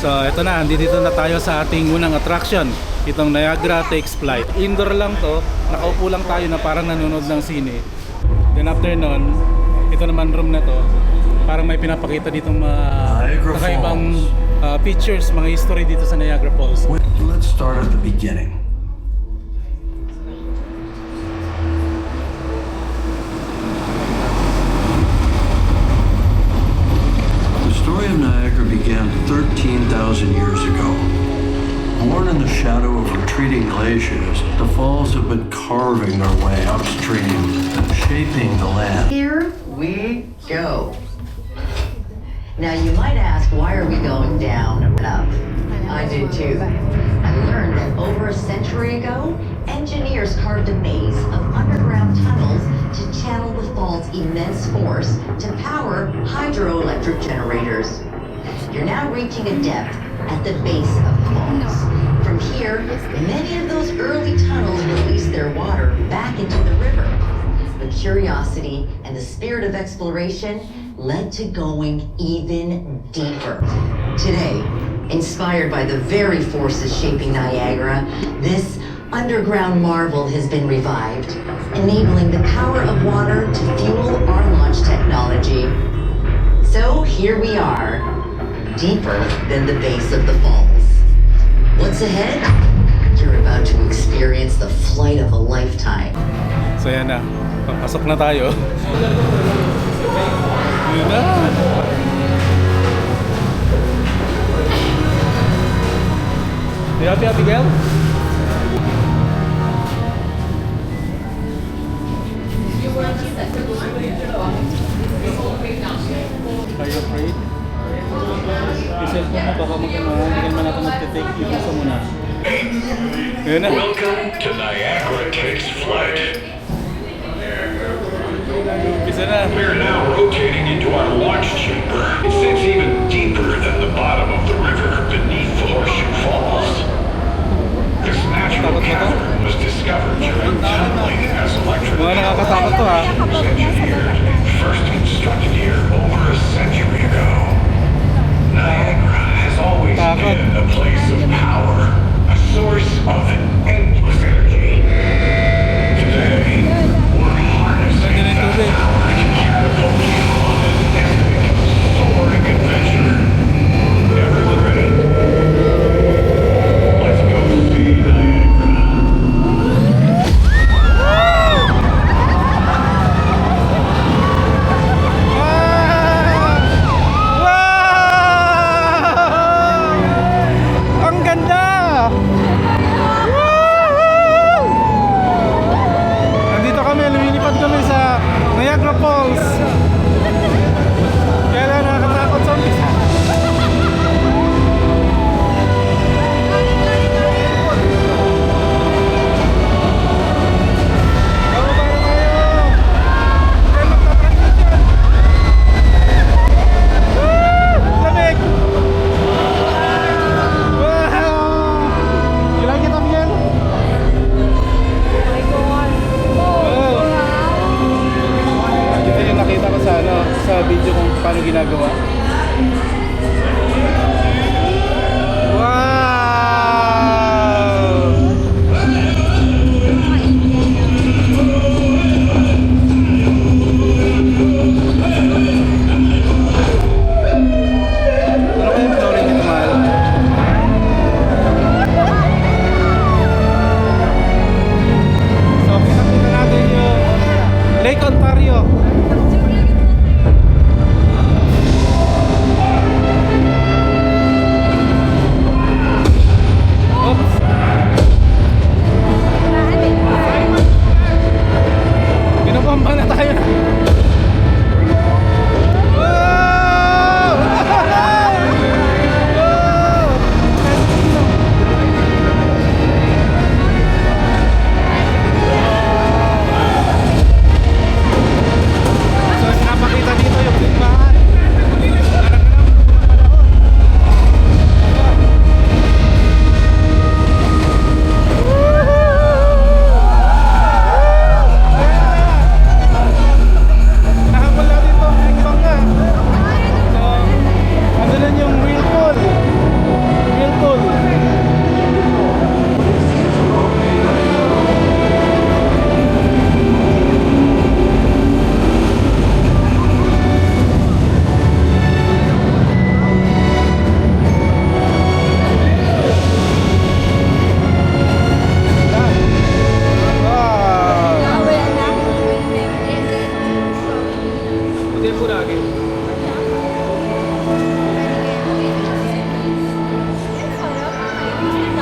So ito na, dito na tayo sa ating unang attraction. Itong Niagara Takes Flight. Indoor lang to, nakaupo lang tayo na parang nanonood ng sine. Then after nun, ito naman room na to, parang may pinapakita ditong kakaibang pictures, mga history dito sa Niagara Falls. Let's start at the beginning. The story of Niagara began 13,000 years ago. Born in the shadow of retreating glaciers, the falls have been carving their way upstream, shaping the land. Here we go. Now you might ask, why are we going down and up? I did too. I learned that over a century ago, engineers carved a maze of underground tunnels to channel the fall's immense force to power hydroelectric generators. You're now reaching a depth at the base of the falls. From here, many of those early tunnels released their water back into the river. But curiosity and the spirit of exploration led to going even deeper. Today, inspired by the very forces shaping Niagara, this underground marvel has been revived, enabling the power of water to fuel our launch technology. So here we are, deeper than the base of the falls. What's ahead? You're about to experience the flight of a lifetime. So yan na, papasok na tayo. Yun na. You happy, Abigail? Are you afraid? Yung cellphone mo baka hindi ka naman natin mag-take. Ipusa mo na. Yun na. Welcome to Niagara Takes Flight. Umpisa na. We're now rotating into our launch chamber. It sits even deeper than the bottom of the river beneath the Horseshoe Falls. This natural cavern was discovered during tunneling as electric Mga nakakatakot to ha. was engineered, first constructed here over a century ago. Niagara has always been a place of power, a source of endless energy. Today, we're harnessing that power to catapult you on an epic, soaring adventure. Everyone ready? Let's go see Niagara.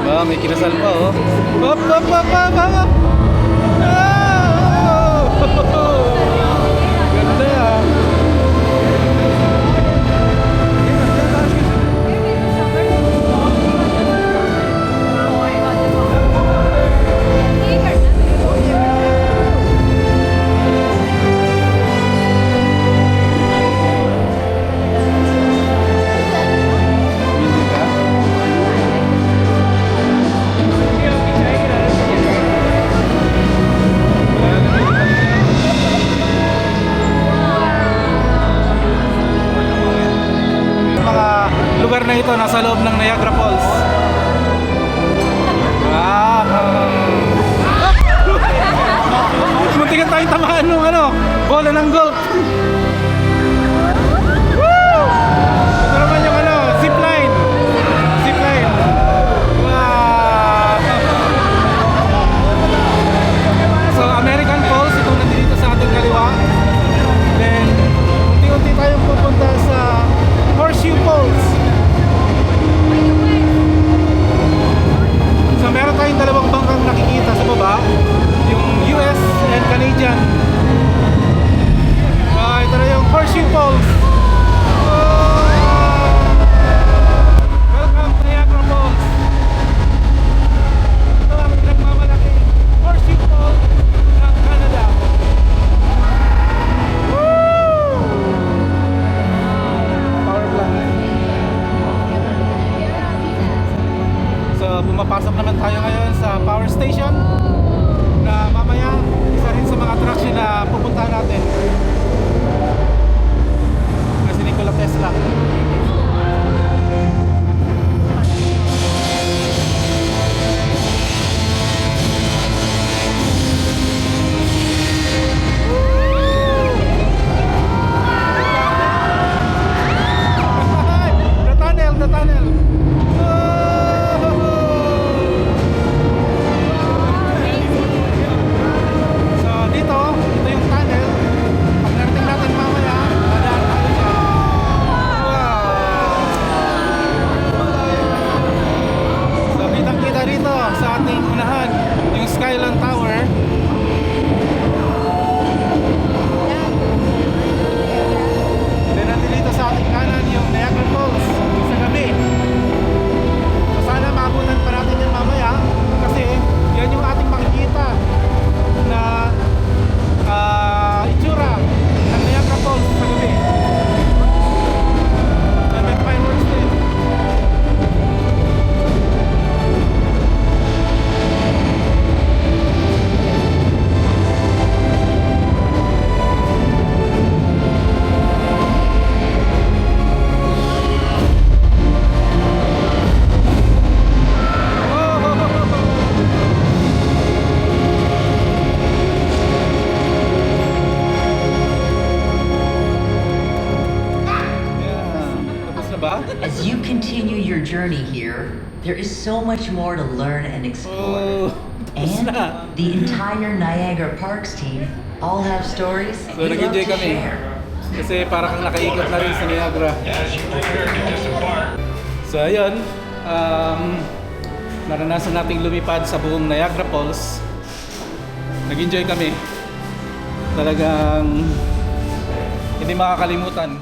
Ba, may kinasal pa oh. Hop, hop, hop, hop, hop. Ah! Ganda ah. Lugar na ito nasa loob ng Niagara Falls. Muntikan tayong tamaan ng bola ng golf. Woo! Ito naman yung zipline. Zipline. Wow! So American Falls, ito nandito sa ating kaliwa. Then unti-unti tayong pupunta sa Horseshoe Falls. So meron tayong dalawang bangkang nakikita sa baba, yung US and Canadian. Ito na yung Horseshoe Falls. Welcome to Niagara Falls. Ito ang pinagmamalaki Horseshoe Falls ng Canada. Woo! Power plant. So pumapasok naman tayo ngayon sa power station na mamaya isa rin sa mga attraction na pupuntahan natin na si Nikola Tesla. The tunnel. So dito yung tunnel. Pag narating natin mamaya, dadaan tayo dyan. Wow! So kitang-kita dito sa ating unahan yung Skyline Tower. Then natin dito sa ating kanan yung Niagara Falls sa gabi. So sana maabutan pa natin yan mamaya kasi yan yung ating makikita na itsura ng Niagara Falls sa gabi. And may fireworks din. As you continue your journey here, there is so much more to learn and explore. And the entire Niagara Parks team all have stories So we love nag-enjoy to kami share. kasi para kang nakaikot na rin sa Niagara. As you prepare to disembark, So ayun, naranasan nating lumipad sa buong Niagara Falls. Nag-enjoy kami. Talagang hindi makakalimutan.